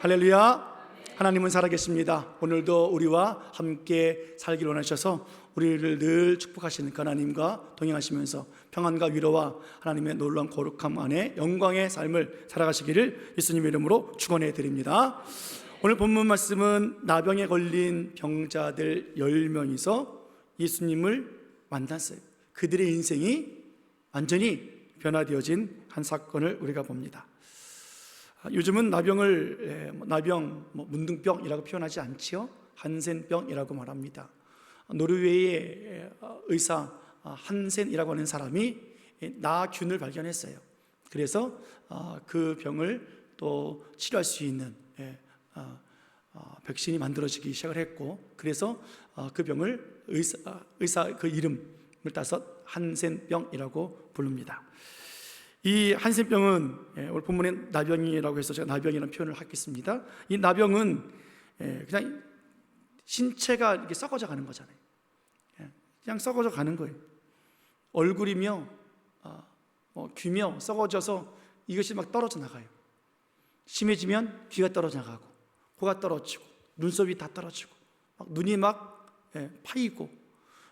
할렐루야. 하나님은 살아계십니다. 오늘도 우리와 함께 살기를 원하셔서 우리를 늘 축복하시는 그 하나님과 동행하시면서 평안과 위로와 하나님의 놀라운 거룩함 안에 영광의 삶을 살아가시기를 예수님의 이름으로 축원해 드립니다. 오늘 본문 말씀은 나병에 걸린 병자들 10명이서 예수님을 만났어요. 그들의 인생이 완전히 변화되어진 한 사건을 우리가 봅니다. 요즘은 나병을 문둥병이라고 표현하지 않지요. 한센병이라고 말합니다. 노르웨이의 의사 한센이라고 하는 사람이 나균을 발견했어요. 그래서 그 병을 또 치료할 수 있는 백신이 만들어지기 시작을 했고, 그래서 그 병을 의사 그 이름을 따서 한센병이라고 부릅니다. 이 한센병은 오늘 본문에 나병이라고 해서 제가 나병이라는 표현을 하겠습니다. 이 나병은 그냥 신체가 이렇게 썩어져 가는 거잖아요. 그냥 썩어져 가는 거예요. 얼굴이며 귀며 썩어져서 이것이 막 떨어져 나가요. 심해지면 귀가 떨어져 나가고, 코가 떨어지고, 눈썹이 다 떨어지고, 눈이 막 파이고,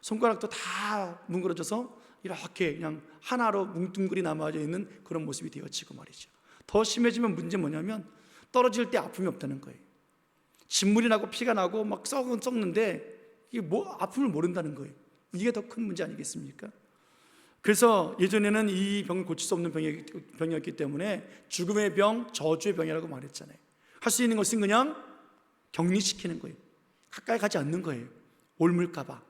손가락도 다 뭉그러져서 이렇게 그냥 하나로 뭉뚱그리 남아져 있는 그런 모습이 되어지고 말이죠. 더 심해지면 문제는 뭐냐면 떨어질 때 아픔이 없다는 거예요. 진물이 나고 피가 나고 막 썩는데 이게 아픔을 모른다는 거예요. 이게 더 큰 문제 아니겠습니까? 그래서 예전에는 이 병을 고칠 수 없는 병이었기 때문에 죽음의 병, 저주의 병이라고 말했잖아요. 할 수 있는 것은 그냥 격리시키는 거예요. 가까이 가지 않는 거예요. 옮을까 봐.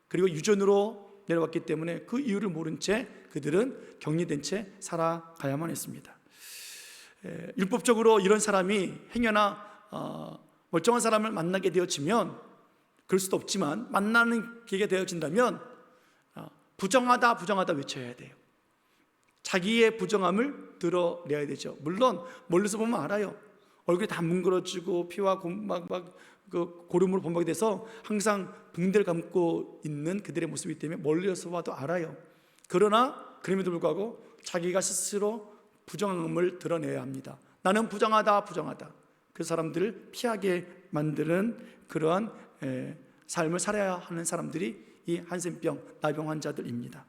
그리고 유전으로 내려왔기 때문에 그 이유를 모른 채 그들은 격리된 채 살아가야만 했습니다. 율법적으로 이런 사람이 행여나 멀쩡한 사람을 만나게 되어지면, 그럴 수도 없지만 만나는 기회가 되어진다면 부정하다 부정하다 외쳐야 돼요. 자기의 부정함을 드러내야 되죠. 물론 멀리서 보면 알아요. 얼굴이 다 뭉그러지고 피와 고름으로 범벅이 돼서 항상 붕대를 감고 있는 그들의 모습이기 때문에 멀리서 봐도 알아요. 그러나 그럼에도 불구하고 자기가 스스로 부정함을 드러내야 합니다. 나는 부정하다. 그 사람들을 피하게 만드는 그러한 삶을 살아야 하는 사람들이 이 한센병, 나병 환자들입니다.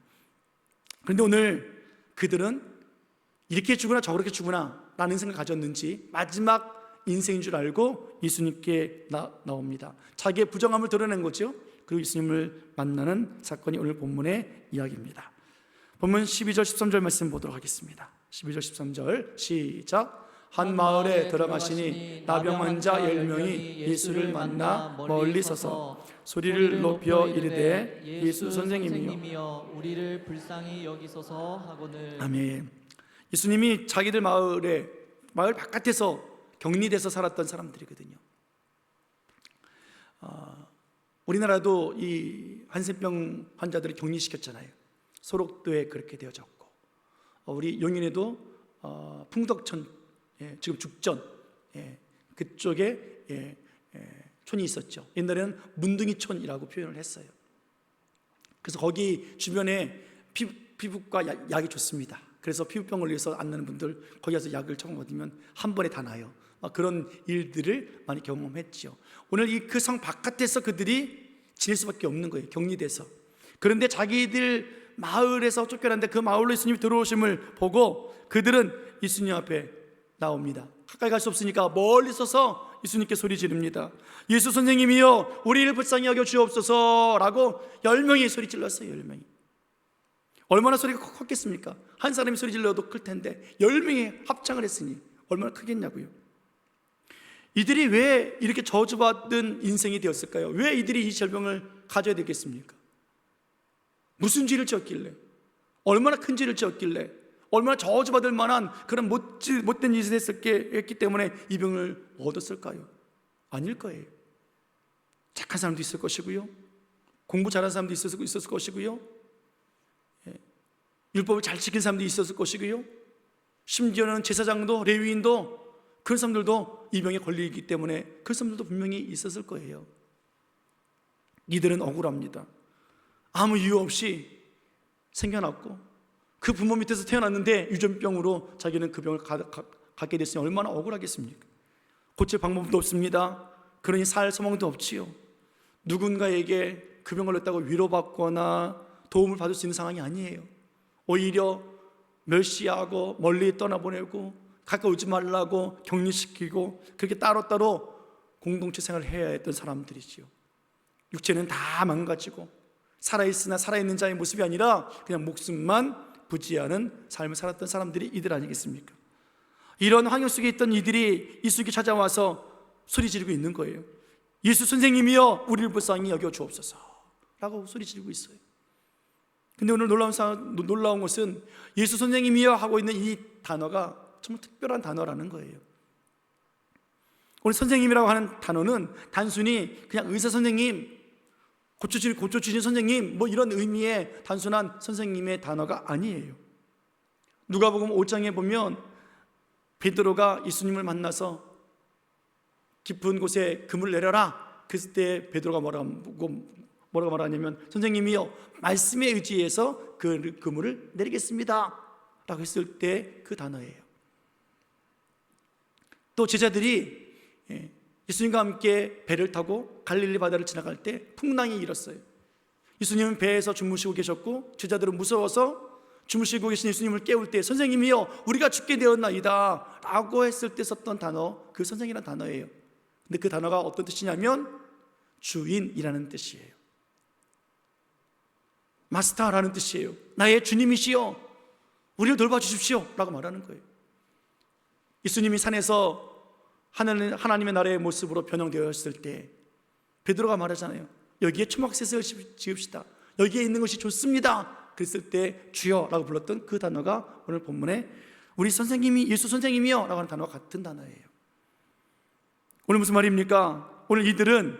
그런데 오늘 그들은 이렇게 죽으나 저렇게 죽으나 라는 생각을 가졌는지 마지막 인생인 줄 알고 예수님께 나옵니다. 자기의 부정함을 드러낸 거죠. 그리고 예수님을 만나는 사건이 오늘 본문의 이야기입니다. 본문 12절 13절 말씀 보도록 하겠습니다. 12절 13절 시작. 한 마을에 들어가시니 나병 환자 10명이 예수를 만나 멀리 서서 소리를 높여 이르되 예수 선생님이여 우리를 불쌍히 여기소서 하거늘. 아멘. 예수님이 자기들 마을 바깥에서 격리돼서 살았던 사람들이거든요. 우리나라도 이 한센병 환자들을 격리시켰잖아요. 소록도에 그렇게 되어졌고, 우리 용인에도 풍덕천, 지금 죽전 그쪽에 촌이 있었죠. 옛날에는 문둥이촌이라고 표현을 했어요. 그래서 거기 주변에 피부과 약이 좋습니다. 그래서 피부병 걸려서 안 나는 분들 거기 가서 약을 처음 얻으면 한 번에 다 나요. 그런 일들을 많이 경험했죠. 오늘 그 성 바깥에서 그들이 지낼 수밖에 없는 거예요. 격리돼서. 그런데 자기들 마을에서 쫓겨났는데 그 마을로 예수님이 들어오심을 보고 그들은 예수님 앞에 나옵니다. 가까이 갈 수 없으니까 멀리 서서 예수님께 소리 지릅니다. 예수 선생님이여 우리를 불쌍히 여겨 주옵소서 라고 10명이 소리 질렀어요. 10명이. 얼마나 소리가 컸겠습니까? 한 사람이 소리 질러도 클 텐데 10명이 합창을 했으니 얼마나 크겠냐고요. 이들이 왜 이렇게 저주받은 인생이 되었을까요? 왜 이들이 이 질병을 가져야 되겠습니까? 무슨 죄를 지었길래, 얼마나 큰 죄를 지었길래, 얼마나 저주받을 만한 그런 못된 짓을 했기 때문에 이 병을 얻었을까요? 아닐 거예요. 착한 사람도 있을 것이고요, 공부 잘하는 사람도 있었을 것이고요, 율법을 잘 지킨 사람도 있었을 것이고요, 심지어는 제사장도 레위인도 그런 사람들도 이 병에 걸리기 때문에 그런 사람들도 분명히 있었을 거예요. 이들은 억울합니다. 아무 이유 없이 생겨났고 그 부모 밑에서 태어났는데 유전병으로 자기는 그 병을 갖게 됐으니 얼마나 억울하겠습니까? 고칠 방법도 없습니다. 그러니 살 소망도 없지요. 누군가에게 그 병 걸렸다고 위로받거나 도움을 받을 수 있는 상황이 아니에요. 오히려 멸시하고 멀리 떠나보내고 가까이 오지 말라고 격리시키고 그렇게 따로따로 공동체 생활을 해야 했던 사람들이지요. 육체는 다 망가지고 살아있으나 살아있는 자의 모습이 아니라 그냥 목숨만 부지하는 삶을 살았던 사람들이 이들 아니겠습니까? 이런 환경 속에 있던 이들이 예수님께 찾아와서 소리 지르고 있는 거예요. 예수 선생님이여 우리를 불쌍히 여겨 주옵소서 라고 소리 지르고 있어요. 근데 오늘 놀라운 것은 예수 선생님이여 하고 있는 이 단어가 정말 특별한 단어라는 거예요. 오늘 선생님이라고 하는 단어는 단순히 그냥 의사 선생님, 고쳐주신 선생님 뭐 이런 의미의 단순한 선생님의 단어가 아니에요. 누가복음 5장에 보면 베드로가 예수님을 만나서 깊은 곳에 그물 내려라. 그랬을 때 베드로가 뭐라고 말하냐면 선생님이여 말씀에 의지해서 그 그물을 내리겠습니다 라고 했을 때 그 단어예요. 또 제자들이 예수님과 함께 배를 타고 갈릴리 바다를 지나갈 때 풍랑이 일었어요. 예수님은 배에서 주무시고 계셨고 제자들은 무서워서 주무시고 계신 예수님을 깨울 때 선생님이여 우리가 죽게 되었나이다 라고 했을 때 썼던 단어, 그 선생이라는 단어예요. 근데 그 단어가 어떤 뜻이냐면 주인이라는 뜻이에요. 마스터라는 뜻이에요. 나의 주님이시여 우리를 돌봐주십시오 라고 말하는 거예요. 예수님이 산에서 하나님의 나라의 모습으로 변형되었을 때 베드로가 말하잖아요. 여기에 초막셋을 지읍시다. 여기에 있는 것이 좋습니다. 그랬을 때 주여 라고 불렀던 그 단어가 오늘 본문에 우리 선생님이 예수 선생님이요 라고 하는 단어와 같은 단어예요. 오늘 무슨 말입니까? 오늘 이들은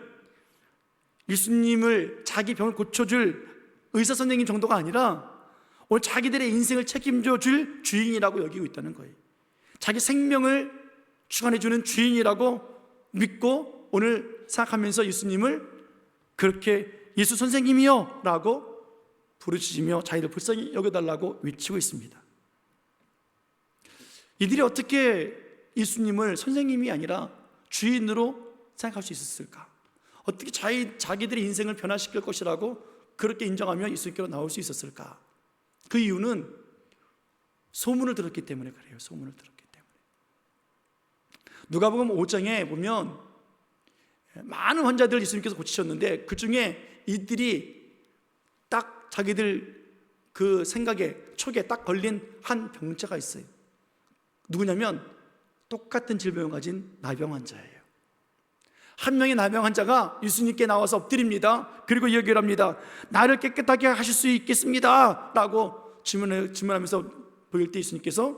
예수님을 자기 병을 고쳐줄 의사 선생님 정도가 아니라 오늘 자기들의 인생을 책임져 줄 주인이라고 여기고 있다는 거예요. 자기 생명을 주관해주는 주인이라고 믿고 오늘 생각하면서 예수님을 그렇게 예수 선생님이요 라고 부르짖으며 자기를 불쌍히 여겨달라고 외치고 있습니다. 이들이 어떻게 예수님을 선생님이 아니라 주인으로 생각할 수 있었을까? 어떻게 자기들의 인생을 변화시킬 것이라고 그렇게 인정하며 예수님께로 나올 수 있었을까? 그 이유는 소문을 들었기 때문에 그래요. 소문을 들었기 때문에. 누가복음 5장에 보면 많은 환자들 예수님께서 고치셨는데 그 중에 이들이 딱 자기들 그 생각에 촉에 딱 걸린 한 병자가 있어요. 누구냐면 똑같은 질병을 가진 나병 환자예요. 한 명의 나병 환자가 예수님께 나와서 엎드립니다. 그리고 이야기를 합니다. 나를 깨끗하게 하실 수 있겠습니다 라고 질문하면서 보일 때 예수님께서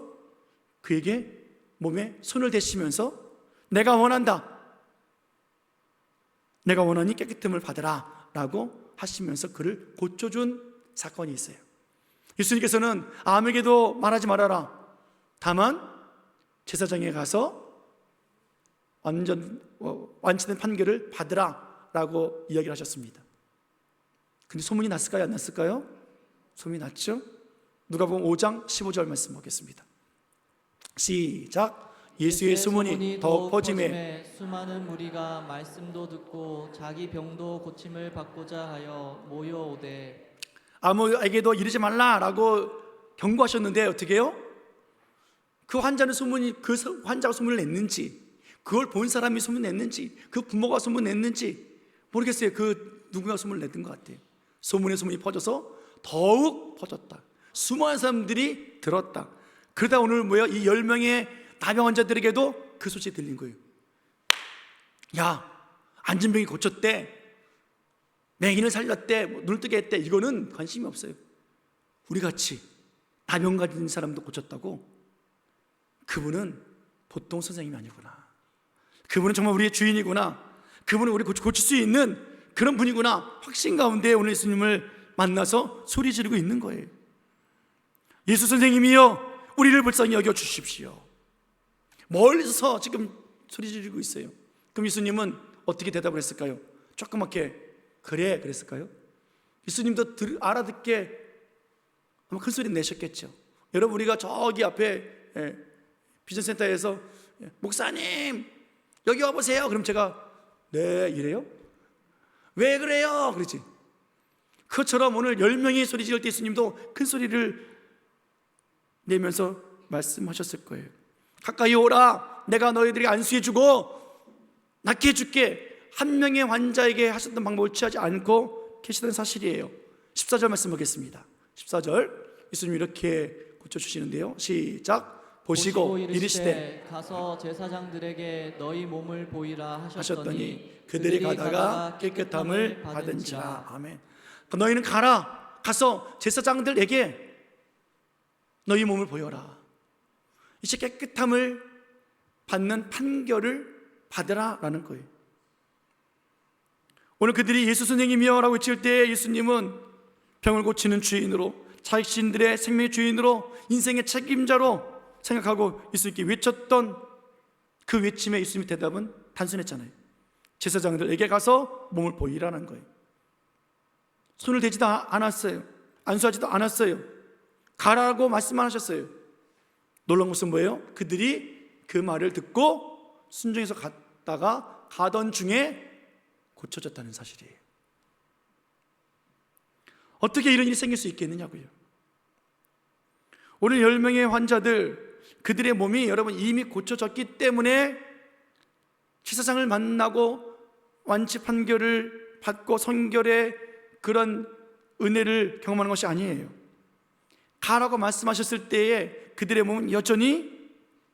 그에게 몸에 손을 대시면서 내가 원한다, 내가 원하니 깨끗함을 받으라 라고 하시면서 그를 고쳐준 사건이 있어요. 예수님께서는 아무에게도 말하지 말아라. 다만 제사장에 가서 완치된 판결을 받으라 라고 이야기를 하셨습니다. 근데 소문이 났을까요? 안 났을까요? 소문이 났죠? 누가복음 5장 15절 말씀 보겠습니다. 시작. 예수의 소문이 더욱 퍼짐에 수많은 무리가 말씀도 듣고 자기 병도 고침을 받고자 하여 모여오되 아무에게도 이르지 말라라고 경고하셨는데 어떻게 해요? 그 환자가 소문을 냈는지, 그걸 본 사람이 소문냈는지, 그 부모가 소문냈는지 모르겠어요. 그 누군가 소문을 냈던 것 같아요. 소문의 소문이 퍼져서 더욱 퍼졌다. 수많은 사람들이 들었다. 그러다 오늘 이 10명의 나병 환자들에게도 그 소식이 들린 거예요. 야, 안진병이 고쳤대, 맹인을 살렸대, 눈을 뜨게 했대. 이거는 관심이 없어요. 우리같이 나병 가진 사람도 고쳤다고? 그분은 보통 선생님이 아니구나. 그분은 정말 우리의 주인이구나. 그분은 우리 고칠 수 있는 그런 분이구나. 확신 가운데 오늘 예수님을 만나서 소리 지르고 있는 거예요. 예수 선생님이여 우리를 불쌍히 여겨 주십시오. 멀리서 지금 소리 지르고 있어요. 그럼 예수님은 어떻게 대답을 했을까요? 조그맣게 그래 그랬을까요? 예수님도 알아듣게 아마 큰 소리 내셨겠죠. 여러분, 우리가 저기 앞에 비전센터에서 목사님 여기 와보세요. 그럼 제가 네 이래요? 왜 그래요? 그렇지. 그것처럼 오늘 10명이 소리 지를 때 예수님도 큰 소리를 내면서 말씀하셨을 거예요. 가까이 오라. 내가 너희들에게 안수해주고 낫게 해줄게. 한 명의 환자에게 하셨던 방법을 취하지 않고 계시던 사실이에요. 14절 말씀 보겠습니다. 14절 예수님이 이렇게 고쳐주시는데요. 시작. 보시고 이르시되 가서 제사장들에게 너희 몸을 보이라 하셨더니 그들이 가다가 깨끗함을 받은지라. 아멘. 너희는 가서 제사장들에게 너희 몸을 보여라. 이제 깨끗함을 받는 판결을 받으라라는 거예요. 오늘 그들이 예수 선생님이여 라고 외칠 때 예수님은 병을 고치는 주인으로, 자신들의 생명의 주인으로, 인생의 책임자로 생각하고 예수님께 외쳤던 그 외침에 예수님의 대답은 단순했잖아요. 제사장들에게 가서 몸을 보이라는 거예요. 손을 대지도 않았어요. 안수하지도 않았어요. 가라고 말씀만 하셨어요. 놀라운 것은 뭐예요? 그들이 그 말을 듣고 순종해서 갔다가 가던 중에 고쳐졌다는 사실이에요. 어떻게 이런 일이 생길 수 있겠느냐고요. 오늘 10명의 환자들, 그들의 몸이 여러분 이미 고쳐졌기 때문에 제사장을 만나고 완치 판결을 받고 성결의 그런 은혜를 경험하는 것이 아니에요. 가라고 말씀하셨을 때에 그들의 몸은 여전히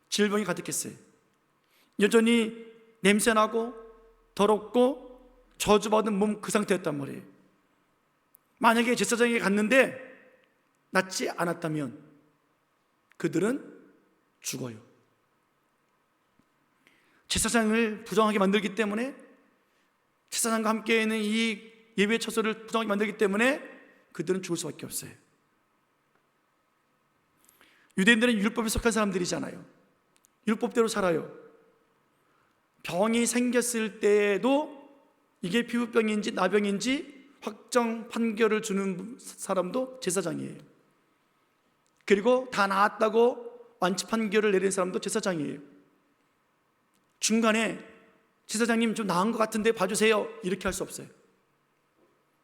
질병이 가득했어요. 여전히 냄새나고 더럽고 저주받은 몸 그 상태였단 말이에요. 만약에 제사장에게 갔는데 낫지 않았다면 그들은 죽어요. 제사장을 부정하게 만들기 때문에, 제사장과 함께 있는 이 예배 처소를 부정하게 만들기 때문에 그들은 죽을 수밖에 없어요. 유대인들은 율법에 속한 사람들이잖아요. 율법대로 살아요. 병이 생겼을 때에도 이게 피부병인지 나병인지 확정 판결을 주는 사람도 제사장이에요. 그리고 다 나았다고 완치 판결을 내리는 사람도 제사장이에요. 중간에 제사장님 좀 나은 것 같은데 봐주세요 이렇게 할 수 없어요.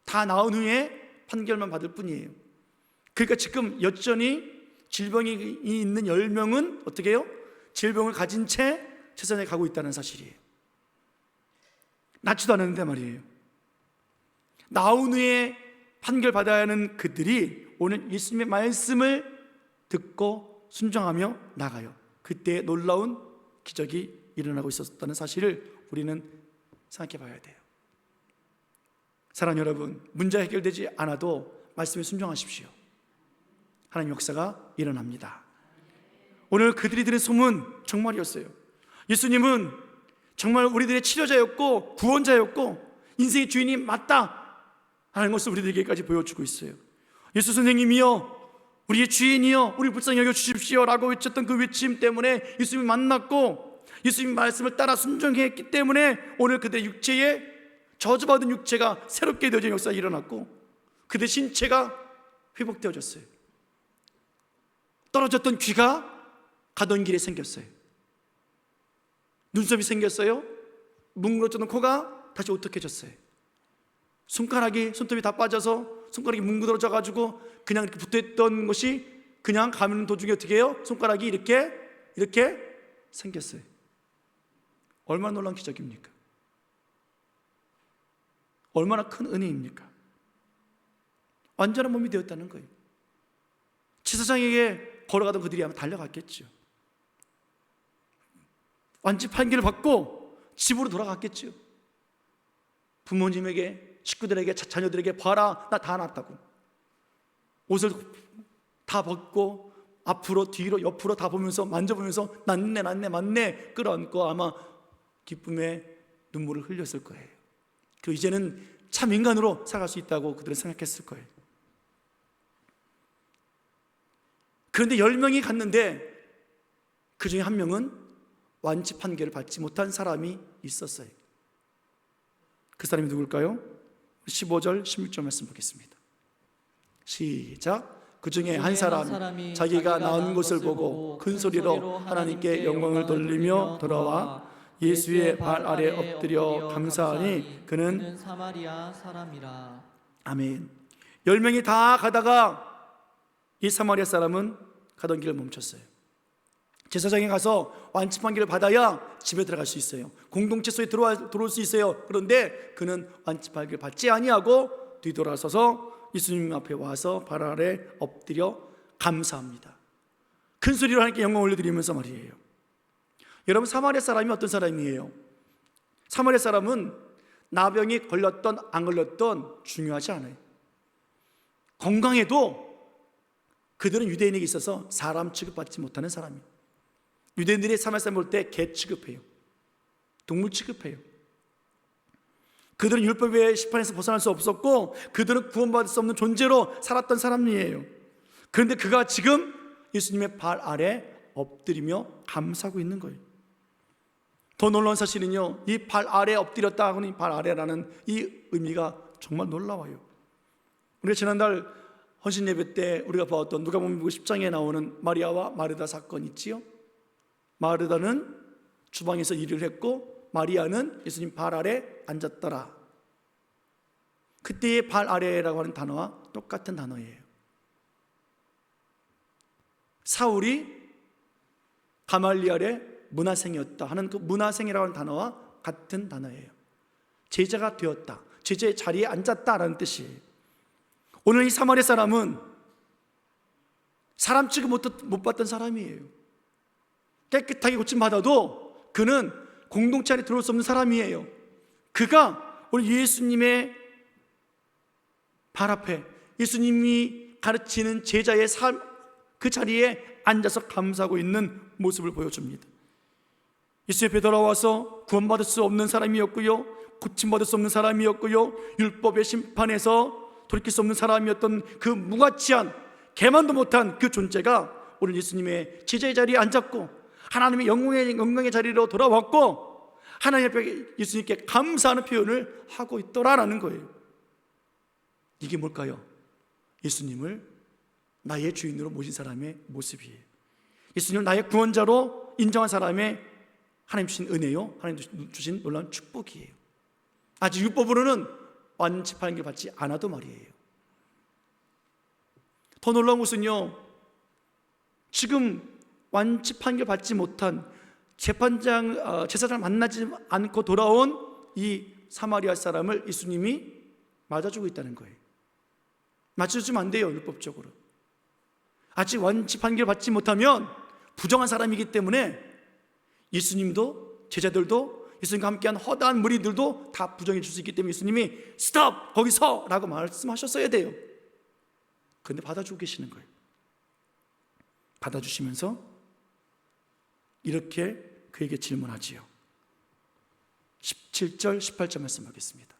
다 나은 후에 판결만 받을 뿐이에요. 그러니까 지금 여전히 질병이 있는 10명은 어떻게 해요? 질병을 가진 채 제사장에 가고 있다는 사실이에요. 낫지도 않았는데 말이에요. 나온 후에 판결 받아야 하는 그들이 오늘 예수님의 말씀을 듣고 순종하며 나가요. 그때 놀라운 기적이 일어나고 있었다는 사실을 우리는 생각해 봐야 돼요. 사랑하는 여러분, 문제 해결되지 않아도 말씀에 순종하십시오. 하나님 역사가 일어납니다. 오늘 그들이 들은 소문 정말이었어요. 예수님은 정말 우리들의 치료자였고 구원자였고 인생의 주인이 맞다 하는 것을 우리들에게까지 보여주고 있어요. 예수 선생님이여, 우리의 주인이여, 우리 불쌍히 여겨주십시오 라고 외쳤던 그 외침 때문에 예수님이 만났고 예수님 말씀을 따라 순종했기 때문에 오늘 그들의 육체에, 저주받은 육체가 새롭게 되어진 역사가 일어났고 그들의 신체가 회복되어졌어요. 떨어졌던 귀가 가던 길에 생겼어요. 눈썹이 생겼어요. 뭉그러졌던 코가 다시 오똑해졌어요. 손톱이 다 빠져서 손가락이 뭉그러져 가지고 그냥 이렇게 붙어있던 것이 그냥 가는 도중에 어떻게 해요? 손가락이 이렇게 생겼어요. 얼마나 놀라운 기적입니까? 얼마나 큰 은혜입니까? 완전한 몸이 되었다는 거예요. 제사장에게 걸어가던 그들이 아마 달려갔겠죠. 완치 판결을 받고 집으로 돌아갔겠죠. 부모님에게, 식구들에게, 자녀들에게 봐라, 나 다 낫다고. 옷을 다 벗고 앞으로 뒤로 옆으로 다 보면서 만져보면서 낫네 맞네 끌어안고 아마 기쁨의 눈물을 흘렸을 거예요. 그 이제는 참 인간으로 살아갈 수 있다고 그들은 생각했을 거예요. 그런데 10명이 갔는데 그 중에 한 명은 완치 판결을 받지 못한 사람이 있었어요. 그 사람이 누굴까요? 15절 16절 말씀 보겠습니다. 시작. 그 중에 한 사람이 자기가 나은 것을 보고 큰 소리로 하나님께 영광을 돌리며 돌아와 예수의 발 아래 엎드려 감사하니 그는 사마리아 사람이라. 아멘. 10명이 다 가다가 이 사마리아 사람은 가던 길을 멈췄어요. 제사장에 가서 완치판 길을 받아야 집에 들어갈 수 있어요. 공동체 속에 들어올 수 있어요. 그런데 그는 완치판 길을 받지 아니하고 뒤돌아서서 예수님 앞에 와서 발 아래 엎드려 감사합니다. 큰 소리로 하나님께 영광 올려드리면서 말이에요. 여러분, 사마리아 사람이 어떤 사람이에요? 사마리아 사람은 나병이 걸렸던 안 걸렸던 중요하지 않아요. 건강해도 그들은 유대인에게 있어서 사람 취급받지 못하는 사람이에요. 유대인들이 사마리아 사람 볼 때 개 취급해요. 동물 취급해요. 그들은 율법의 시판에서 벗어날 수 없었고 그들은 구원받을 수 없는 존재로 살았던 사람이에요. 그런데 그가 지금 예수님의 발 아래 엎드리며 감사하고 있는 거예요. 더 놀라운 사실은요, 이 발 아래 엎드렸다 하고는 발 아래라는 이 의미가 정말 놀라워요. 우리가 지난달 헌신 예배 때 우리가 보았던 누가복음 10장에 나오는 마리아와 마르다 사건 있지요. 마르다는 주방에서 일을 했고 마리아는 예수님 발 아래 앉았더라. 그때의 발 아래라고 하는 단어와 똑같은 단어예요. 사울이 가말리엘의 문화생이었다 하는 그 문화생이라고 하는 단어와 같은 단어예요. 제자가 되었다, 제자의 자리에 앉았다라는 뜻이에요. 오늘 이 사마리아 사람은 사람 취급 못 받던 사람이에요. 깨끗하게 고침받아도 그는 공동체 안에 들어올 수 없는 사람이에요. 그가 오늘 예수님의 발 앞에 예수님이 가르치는 제자의 삶, 그 자리에 앉아서 감사하고 있는 모습을 보여줍니다. 예수 앞에 돌아와서 구원받을 수 없는 사람이었고요, 고침받을 수 없는 사람이었고요, 율법의 심판에서 돌이킬 수 없는 사람이었던 그 무가치한, 개만도 못한 그 존재가 오늘 예수님의 제자의 자리에 앉았고 하나님의 영광의 자리로 돌아왔고 하나님 앞에 예수님께 감사하는 표현을 하고 있더라라는 거예요. 이게 뭘까요? 예수님을 나의 주인으로 모신 사람의 모습이에요. 예수님을 나의 구원자로 인정한 사람의 하나님 주신 은혜요, 하나님 주신 놀라운 축복이에요. 아직 율법으로는 완치 판결 받지 않아도 말이에요. 더 놀라운 것은요, 지금 완치 판결 받지 못한 제사장을 만나지 않고 돌아온 이 사마리아 사람을 예수님이 맞아주고 있다는 거예요. 맞아주면 안 돼요, 율법적으로. 아직 완치 판결 받지 못하면 부정한 사람이기 때문에 예수님도 제자들도 예수님과 함께한 허다한 무리들도 다 부정해 줄 수 있기 때문에 예수님이 스톱! 거기 서! 라고 말씀하셨어야 돼요. 그런데 받아주고 계시는 거예요. 받아주시면서 이렇게 그에게 질문하지요. 17절 18절 말씀하겠습니다.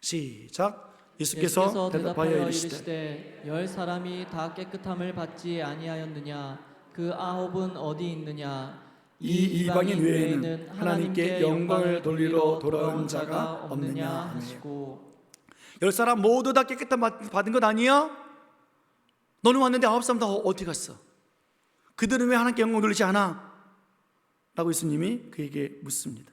시작. 예수께서 대답하여 이르시되 10사람이 다 깨끗함을 받지 아니하였느냐? 그 9은 어디 있느냐? 이 이방인 외에는 하나님께 영광을 돌리러 돌아온 자가 없느냐 하시고. 10사람 모두 다 깨끗함 받은 것 아니야? 너는 왔는데 9사람 다 어디 갔어? 그들은 왜 하나님께 영광을 돌리지 않아? 라고 예수님이 그에게 묻습니다.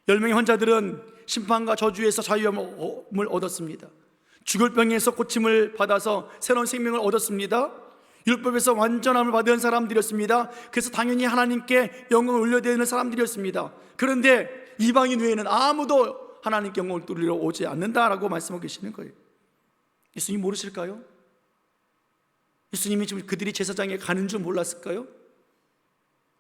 10명의 환자들은 심판과 저주에서 자유함을 얻었습니다. 죽을 병에서 고침을 받아서 새로운 생명을 얻었습니다. 율법에서 완전함을 받은 사람들이었습니다. 그래서 당연히 하나님께 영광을 올려야 되는 사람들이었습니다. 그런데 이방인 외에는 아무도 하나님께 영광을 돌리러 오지 않는다라고 말씀하고 계시는 거예요. 예수님 모르실까요? 예수님이 지금 그들이 제사장에 가는 줄 몰랐을까요?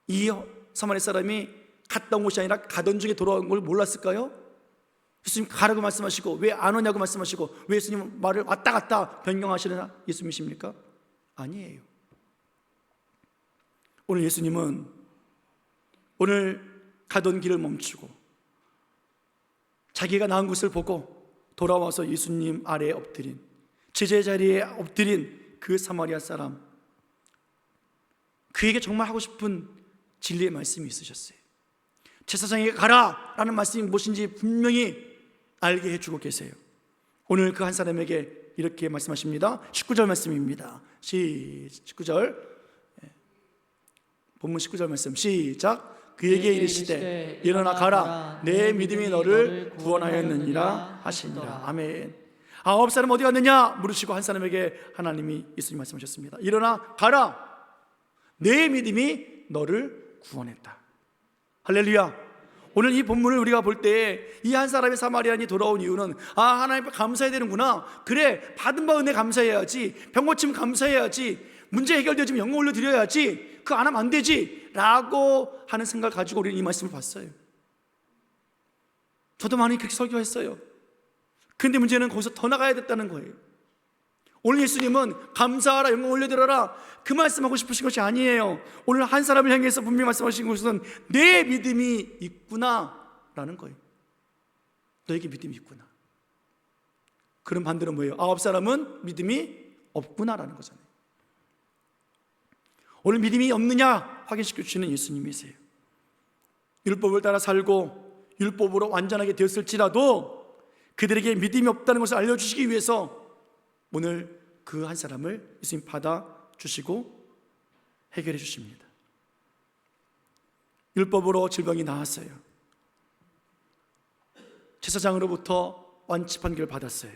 이 사마리아 사람이 갔다 온 곳이 아니라 가던 중에 돌아온 걸 몰랐을까요? 예수님 가라고 말씀하시고 왜 안 오냐고 말씀하시고 왜 예수님 말을 왔다 갔다 변경하시는 예수님이십니까? 아니에요. 오늘 예수님은 오늘 가던 길을 멈추고 자기가 나은 곳을 보고 돌아와서 예수님 아래에 엎드린, 제자의 자리에 엎드린 그 사마리아 사람, 그에게 정말 하고 싶은 진리의 말씀이 있으셨어요. 제사장에게 가라 라는 말씀이 무엇인지 분명히 알게 해주고 계세요. 오늘 그 한 사람에게 이렇게 말씀하십니다. 19절 말씀입니다. 19절 본문 19절 말씀 시작. 그에게 이르시되 일어나 가라, 내 믿음이 너를 구원하였느니라 하시니라. 아멘. 9사람 어디 갔느냐 물으시고 한 사람에게 하나님이 예수님 말씀하셨습니다. 일어나 가라, 내 믿음이 너를 구원했다. 할렐루야. 오늘 이 본문을 우리가 볼 때 이 한 사람의 사마리아인이 돌아온 이유는 하나님 앞에 감사해야 되는구나, 그래 받은 바 은혜 감사해야지, 병 고침 감사해야지, 문제 해결되어지면 영광 올려드려야지, 그거 안 하면 안 되지 라고 하는 생각을 가지고 우리는 이 말씀을 봤어요. 저도 많이 그렇게 설교했어요. 근데 문제는 거기서 더 나가야 됐다는 거예요. 오늘 예수님은 감사하라, 영광 올려드려라 그 말씀하고 싶으신 것이 아니에요. 오늘 한 사람을 향해서 분명히 말씀하신 것은 내 믿음이 있구나 라는 거예요. 너에게 믿음이 있구나. 그럼 반대로 뭐예요? 9사람은 믿음이 없구나 라는 거잖아요. 오늘 믿음이 없느냐 확인시켜 주시는 예수님이세요. 율법을 따라 살고 율법으로 완전하게 되었을지라도 그들에게 믿음이 없다는 것을 알려주시기 위해서 오늘 그 한 사람을 예수님 받아주시고 해결해 주십니다. 율법으로 질병이 나았어요. 제사장으로부터 완치 판결을 받았어요.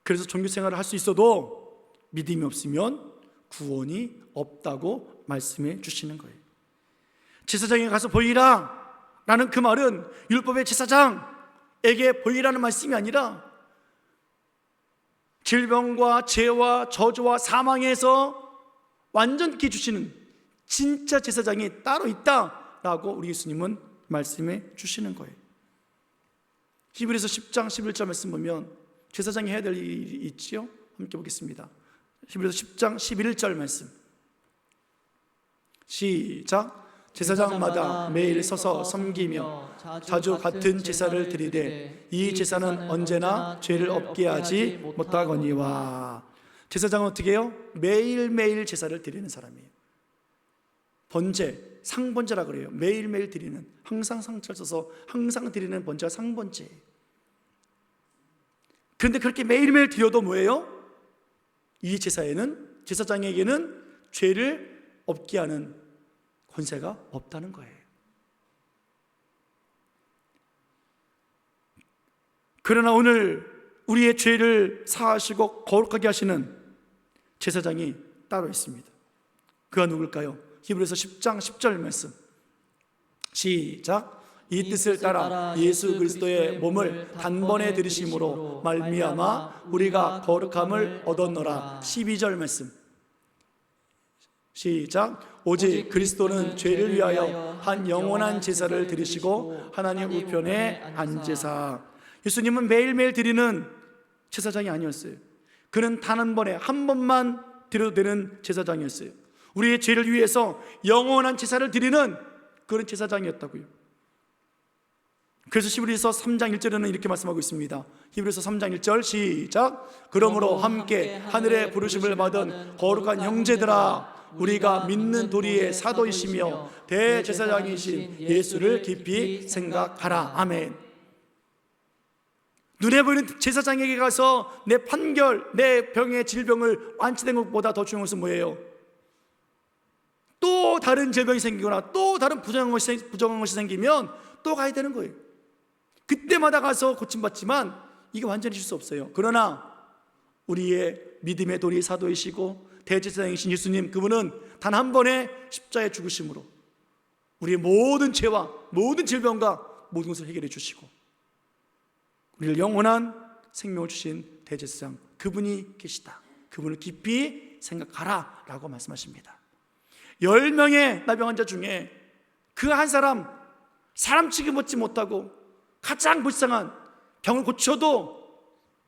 그래서 종교생활을 할 수 있어도 믿음이 없으면 구원이 없다고 말씀해 주시는 거예요. 제사장에 가서 보이라 라는 그 말은 율법의 제사장에게 보이라는 말씀이 아니라 질병과 죄와 저주와 사망에서 완전케 주시는 진짜 제사장이 따로 있다라고 우리 예수님은 말씀해 주시는 거예요. 히브리서 10장 11절 말씀 보면 제사장이 해야 될 일이 있지요? 함께 보겠습니다. 히브리서 10장 11절 말씀 시작. 제사장마다 매일 서서 섬기며 자주 같은 제사를 드리되 이 제사는 언제나 죄를 없게 하지 못하거니와. 제사장은 어떻게 해요? 매일매일 제사를 드리는 사람이에요. 번제, 상번제라 그래요. 매일매일 드리는, 항상 상처를 써서 항상 드리는 번제가 상번제예요. 그런데 그렇게 매일매일 드려도 뭐예요? 이 제사에는, 제사장에게는 죄를 없게 하는 권세가 없다는 거예요. 그러나 오늘 우리의 죄를 사하시고 거룩하게 하시는 제사장이 따로 있습니다. 그가 누굴까요? 히브리서 10장 10절 말씀 시작. 이 뜻을 따라 예수 그리스도의 몸을 단번에 들이심으로 말미암아 우리가 거룩함을 얻었노라. 12절 말씀 시작. 오직 그리스도는 죄를 위하여 한 영원한 제사를 드리시고 하나님 우편에 앉으사. 예수님은 매일매일 드리는 제사장이 아니었어요. 그는 단 한 번에 한 번만 드려도 되는 제사장이었어요. 우리의 죄를 위해서 영원한 제사를 드리는 그런 제사장이었다고요. 그래서 히브리서 3장 1절에는 이렇게 말씀하고 있습니다. 히브리서 3장 1절 시작. 그러므로 함께 하늘의 부르심을 받은 거룩한 형제들아, 우리가 믿는 도리의 사도이시며 대제사장이신 예수를 깊이 생각하라. 아멘. 눈에 보이는 제사장에게 가서 내 판결, 내 병의 질병을 완치된 것보다 더 중요한 것은 뭐예요? 또 다른 질병이 생기거나 또 다른 부정한 것이 생기면 또 가야 되는 거예요. 그때마다 가서 고침받지만 이게 완전히 줄 수 없어요. 그러나 우리의 믿음의 도리 사도이시고 대제사장이신 예수님, 그분은 단 한 번의 십자가의 죽으심으로 우리의 모든 죄와 모든 질병과 모든 것을 해결해 주시고 우리를 영원한 생명을 주신 대제사장, 그분이 계시다. 그분을 깊이 생각하라 라고 말씀하십니다. 10명의 나병 환자 중에 그 한 사람 취급 받지 못하고 가장 불쌍한, 병을 고쳐도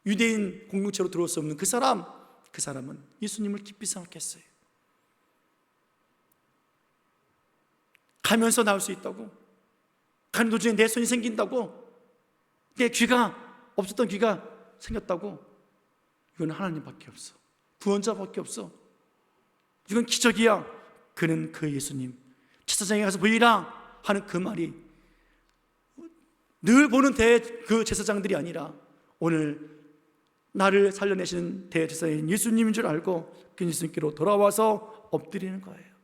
유대인 공동체로 들어올 수 없는 그 사람은 예수님을 깊이 생각했어요. 가면서 나올 수 있다고, 가는 도중에 내 손이 생긴다고, 내 귀가 없었던 귀가 생겼다고, 이건 하나님밖에 없어. 구원자밖에 없어. 이건 기적이야. 그는 그 예수님, 제사장에 가서 보이라 하는 그 말이 늘 보는 그 제사장들이 아니라 오늘 나를 살려내시는 대제사장인 예수님인 줄 알고 그 예수님께로 돌아와서 엎드리는 거예요.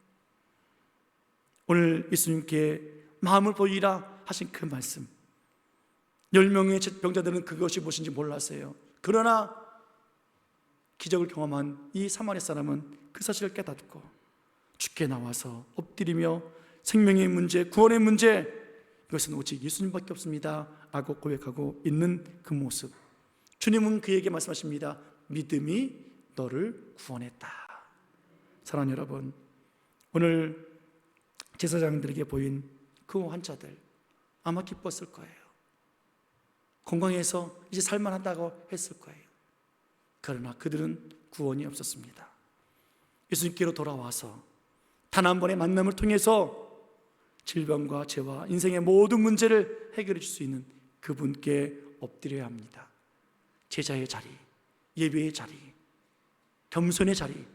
오늘 예수님께 마음을 보이라 하신 그 말씀, 10명의 병자들은 그것이 무엇인지 몰랐어요. 그러나 기적을 경험한 이 사마리아 사람은 그 사실을 깨닫고 주께 나와서 엎드리며 생명의 문제, 구원의 문제, 이것은 오직 예수님밖에 없습니다 라고 고백하고 있는 그 모습, 주님은 그에게 말씀하십니다. 믿음이 너를 구원했다. 사랑하는 여러분, 오늘 제사장들에게 보인 그 환자들 아마 기뻤을 거예요. 건강해서 이제 살만하다고 했을 거예요. 그러나 그들은 구원이 없었습니다. 예수님께로 돌아와서 단 한 번의 만남을 통해서 질병과 죄와 인생의 모든 문제를 해결해 줄 수 있는 그분께 엎드려야 합니다. 제자의 자리, 예배의 자리, 겸손의 자리,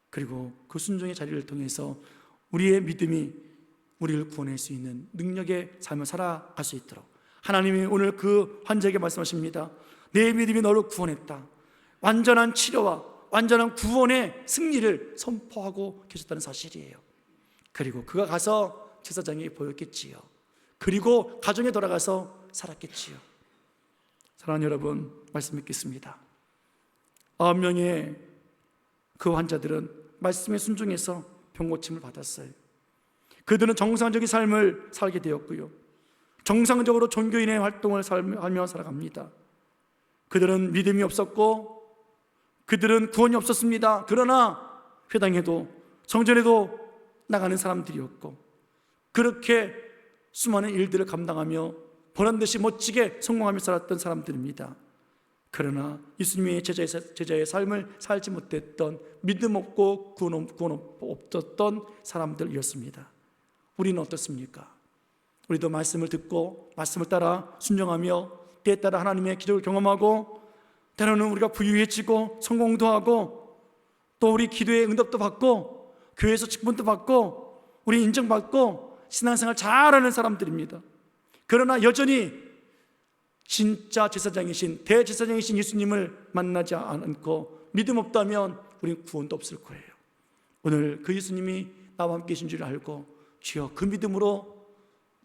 그리고 그 순종의 자리를 통해서 우리의 믿음이 우리를 구원할 수 있는 능력의 삶을 살아갈 수 있도록 하나님이 오늘 그 환자에게 말씀하십니다. 내 믿음이 너를 구원했다. 완전한 치료와 완전한 구원의 승리를 선포하고 계셨다는 사실이에요. 그리고 그가 가서 제사장에게 보였겠지요. 그리고 가정에 돌아가서 살았겠지요. 사랑하는 여러분, 말씀 믿겠습니다. 9명의 그 환자들은 말씀에 순종해서 병고침을 받았어요. 그들은 정상적인 삶을 살게 되었고요, 정상적으로 종교인의 활동을 하며 살아갑니다. 그들은 믿음이 없었고 그들은 구원이 없었습니다. 그러나 회당에도 성전에도 나가는 사람들이었고 그렇게 수많은 일들을 감당하며 보란듯이 멋지게 성공하며 살았던 사람들입니다. 그러나 예수님의 제자의 삶을 살지 못했던, 믿음 없고 구원 없었던 사람들이었습니다. 우리는 어떻습니까? 우리도 말씀을 듣고 말씀을 따라 순종하며 때에 따라 하나님의 기적을 경험하고 때로는 우리가 부유해지고 성공도 하고 또 우리 기도의 응답도 받고 교회에서 직분도 받고 우리 인정받고 신앙생활 잘하는 사람들입니다. 그러나 여전히 진짜 제사장이신 대제사장이신 예수님을 만나지 않고 믿음 없다면 우리는 구원도 없을 거예요. 오늘 그 예수님이 나와 함께 계신 줄 알고 주여 그 믿음으로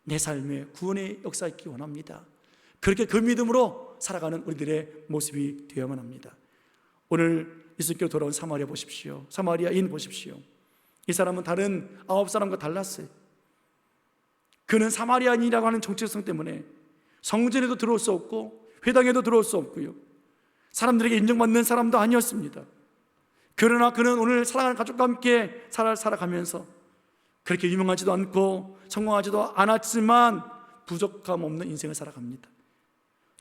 내 삶에 구원의 역사 있기 원합니다. 그렇게 그 믿음으로 살아가는 우리들의 모습이 되어야만 합니다. 오늘 예수님께로 돌아온 사마리아 보십시오. 사마리아인 보십시오. 이 사람은 다른 9사람과 달랐어요. 그는 사마리아인이라고 하는 정체성 때문에 성전에도 들어올 수 없고 회당에도 들어올 수 없고요, 사람들에게 인정받는 사람도 아니었습니다. 그러나 그는 오늘 사랑하는 가족과 함께 살아가면서 그렇게 유명하지도 않고 성공하지도 않았지만 부족함 없는 인생을 살아갑니다.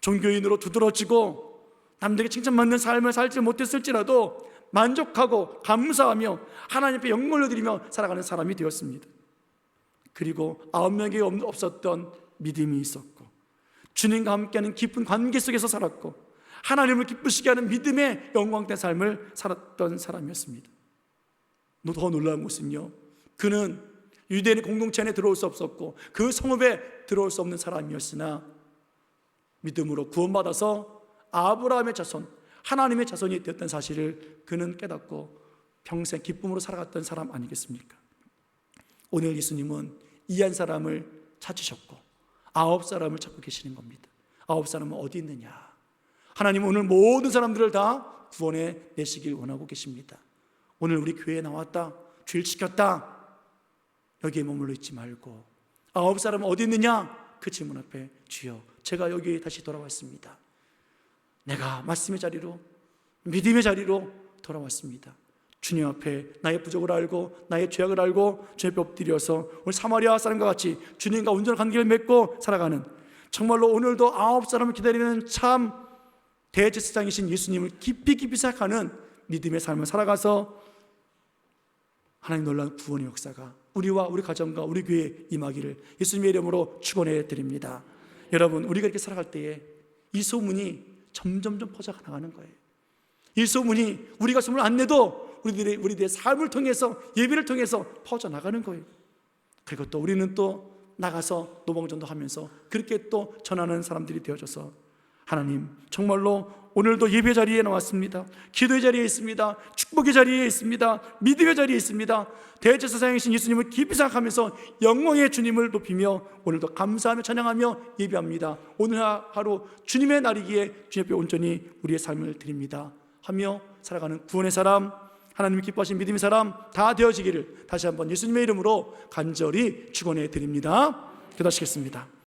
종교인으로 두드러지고 남들에게 칭찬받는 삶을 살지 못했을지라도 만족하고 감사하며 하나님 앞에 영광을 드리며 살아가는 사람이 되었습니다. 그리고 9명에게 없었던 믿음이 있었고 주님과 함께하는 깊은 관계 속에서 살았고 하나님을 기쁘시게 하는 믿음의 영광된 삶을 살았던 사람이었습니다. 더 놀라운 것은요, 그는 유대인의 공동체 안에 들어올 수 없었고 그 성읍에 들어올 수 없는 사람이었으나 믿음으로 구원받아서 아브라함의 자손, 하나님의 자손이 되었던 사실을 그는 깨닫고 평생 기쁨으로 살아갔던 사람 아니겠습니까? 오늘 예수님은 이 한 사람을 찾으셨고 9사람을 찾고 계시는 겁니다. 9사람은 어디 있느냐? 하나님은 오늘 모든 사람들을 다 구원해 내시길 원하고 계십니다. 오늘 우리 교회에 나왔다, 주일 지켰다, 여기에 머물러 있지 말고 9사람은 어디 있느냐? 그 질문 앞에 주여 제가 여기 다시 돌아왔습니다. 내가 말씀의 자리로, 믿음의 자리로 돌아왔습니다. 주님 앞에 나의 부족을 알고 나의 죄악을 알고 주님 앞에 엎드려서 오늘 사마리아 사람과 같이 주님과 온전한 관계를 맺고 살아가는, 정말로 오늘도 9사람을 기다리는 참 대제사장이신 예수님을 깊이 생각하는 믿음의 삶을 살아가서 하나님 놀라운 구원의 역사가 우리와 우리 가정과 우리 교회에 임하기를 예수님의 이름으로 축원해 드립니다. 여러분, 우리가 이렇게 살아갈 때에 이 소문이 점점점 퍼져 나가는 거예요. 이 소문이 우리가 소문을 안 내도 우리들의 삶을 통해서, 예배를 통해서 퍼져 나가는 거예요. 그리고 또 우리는 또 나가서 노방전도 하면서 그렇게 또 전하는 사람들이 되어져서 하나님, 정말로 오늘도 예배 자리에 나왔습니다. 기도의 자리에 있습니다. 축복의 자리에 있습니다. 믿음의 자리에 있습니다. 대제사장이신 예수님을 깊이 생각하면서 영광의 주님을 높이며 오늘도 감사하며 찬양하며 예배합니다. 오늘 하루 주님의 날이기에 주님 앞에 온전히 우리의 삶을 드립니다 하며 살아가는 구원의 사람, 하나님이 기뻐하신 믿음의 사람 다 되어지기를 다시 한번 예수님의 이름으로 간절히 축원해 드립니다. 기도하시겠습니다.